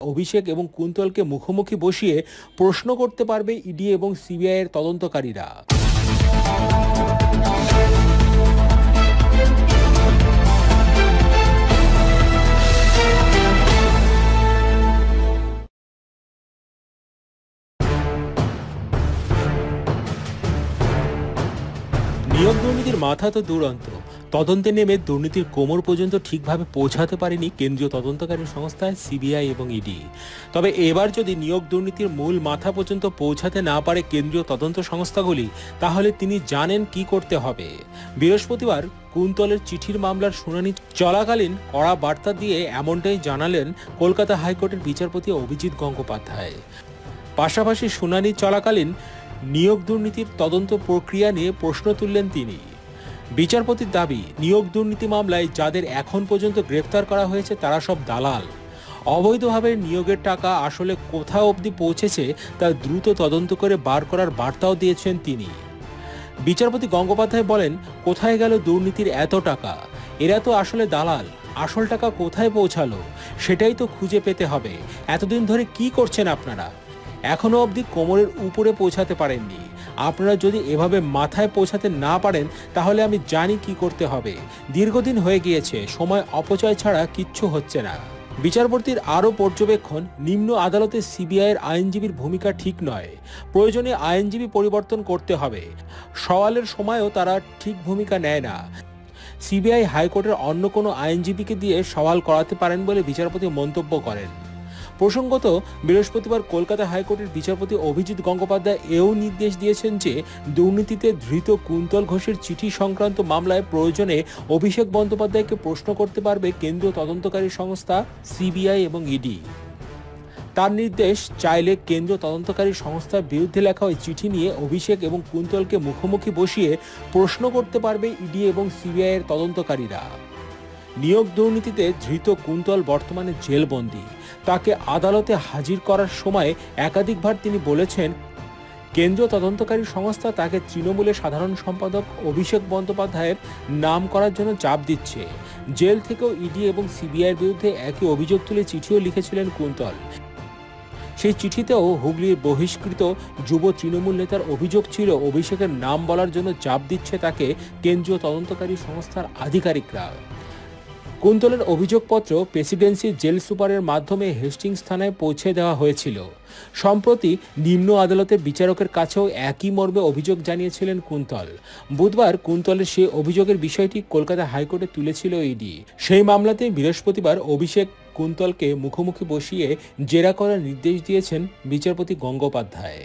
অভিষেক এবং কুন্তলকে মুখোমুখি বসিয়ে প্রশ্ন করতে পারবে ইডি এবং সিবিআই এর তদন্তকারীরা। নিয়োগ দুর্নীতির মাথা তো দুরন্ত। তদন্তে নেমে দুর্নীতির কোমর পর্যন্ত ঠিকভাবে পৌঁছাতে পারেনি কেন্দ্রীয় তদন্তকারী সংস্থা সিবিআই এবং ইডি। তবে এবার যদি নিয়োগ দুর্নীতির মূল মাথা পর্যন্ত পৌঁছাতে না পারে কেন্দ্রীয় তদন্ত সংস্থাগুলি, তাহলে তিনি জানেন কি করতে হবে। বৃহস্পতিবার কুন্তলের চিঠির মামলার শুনানি চলাকালীন কড়া বার্তা দিয়ে এমনটাই জানালেন কলকাতা হাইকোর্টের বিচারপতি অভিজিৎ গঙ্গোপাধ্যায়। পাশাপাশি শুনানি চলাকালীন নিয়োগ দুর্নীতির তদন্ত প্রক্রিয়া নিয়ে প্রশ্ন তুললেন তিনি। বিচারপতির দাবি, নিয়োগ দুর্নীতি মামলায় যাদের এখন পর্যন্ত গ্রেফতার করা হয়েছে তারা সব দালাল। অবৈধভাবে নিয়োগের টাকা আসলে কোথাও অবধি পৌঁছেছে তা দ্রুত তদন্ত করে বার করার বার্তাও দিয়েছেন তিনি। বিচারপতি গঙ্গোপাধ্যায় বলেন, কোথায় গেল দুর্নীতির এত টাকা? এরা তো আসলে দালাল। আসল টাকা কোথায় পৌঁছালো সেটাই তো খুঁজে পেতে হবে। এতদিন ধরে কি করছেন আপনারা? এখনো অবধি কোমরের উপরে পৌঁছাতে পারেননি। আপনারা যদি এভাবে মাথায় পৌঁছাতে না পারেন তাহলে আমি জানি কি করতে হবে। দীর্ঘদিন হয়ে গিয়েছে, সময় অপচয় ছাড়া কিচ্ছু হচ্ছে না। বিচারপতির আরও পর্যবেক্ষণ, নিম্ন আদালতে সিবিআইয়ের আইনজীবীর ভূমিকা ঠিক নয়। প্রয়োজনে আইনজীবী পরিবর্তন করতে হবে। সওয়ালের সময়ও তারা ঠিক ভূমিকা নেয় না। সিবিআই হাইকোর্টের অন্য কোনো আইনজীবীকে দিয়ে সওয়াল করাতে পারেন বলে বিচারপতি মন্তব্য করেন। প্রসঙ্গত, বৃহস্পতিবার কলকাতা হাইকোর্টের বিচারপতি অভিজিৎ গঙ্গোপাধ্যায় এও নির্দেশ দিয়েছেন যে দুর্নীতিতে ধৃত কুন্তল ঘোষের চিঠি সংক্রান্ত মামলায় প্রয়োজনে অভিষেক বন্দ্যোপাধ্যায়কে প্রশ্ন করতে পারবে কেন্দ্রীয় তদন্তকারী সংস্থা সিবিআই এবং ইডি। তার নির্দেশ, চাইলে কেন্দ্রীয় তদন্তকারী সংস্থার বিরুদ্ধে লেখা ওই চিঠি নিয়ে অভিষেক এবং কুন্তলকে মুখোমুখি বসিয়ে প্রশ্ন করতে পারবে ইডি এবং সিবিআই এর তদন্তকারীরা। নিয়োগ দুর্নীতিতে ধৃত কুন্তল বর্তমানে জেলবন্দি। তাকে আদালতে হাজির করার সময় একাধিকবার তিনি বলেছেন, কেন্দ্রীয় তদন্তকারী সংস্থা তাকে তৃণমূলের সাধারণ সম্পাদক অভিষেক বন্দ্যোপাধ্যায়ের নাম করার জন্য চাপ দিচ্ছে। জেল থেকেও ইডি এবং সিবিআইয়ের বিরুদ্ধে একই অভিযোগ তুলে চিঠিও লিখেছিলেন কুন্তল। সেই চিঠিতেও হুগলির বহিষ্কৃত যুব তৃণমূল নেতার অভিযোগ ছিল অভিষেকের নাম বলার জন্য চাপ দিচ্ছে তাকে কেন্দ্রীয় তদন্তকারী সংস্থার আধিকারিকরা। কুন্তলের অভিযোগপত্র প্রেসিডেন্সি জেল সুপারের মাধ্যমে হেস্টিংস থানায় পৌঁছে দেওয়া হয়েছিল। সম্প্রতি নিম্ন আদালতের বিচারকের কাছেও একই মর্মে অভিযোগ জানিয়েছিলেন কুন্তল। বুধবার কুন্তলের সেই অভিযোগের বিষয়টি কলকাতা হাইকোর্টে তুলেছিল ইডি। সেই মামলাতে বৃহস্পতিবার অভিষেক কুন্তলকে মুখোমুখি বসিয়ে জেরা করার নির্দেশ দিয়েছেন বিচারপতি গঙ্গোপাধ্যায়।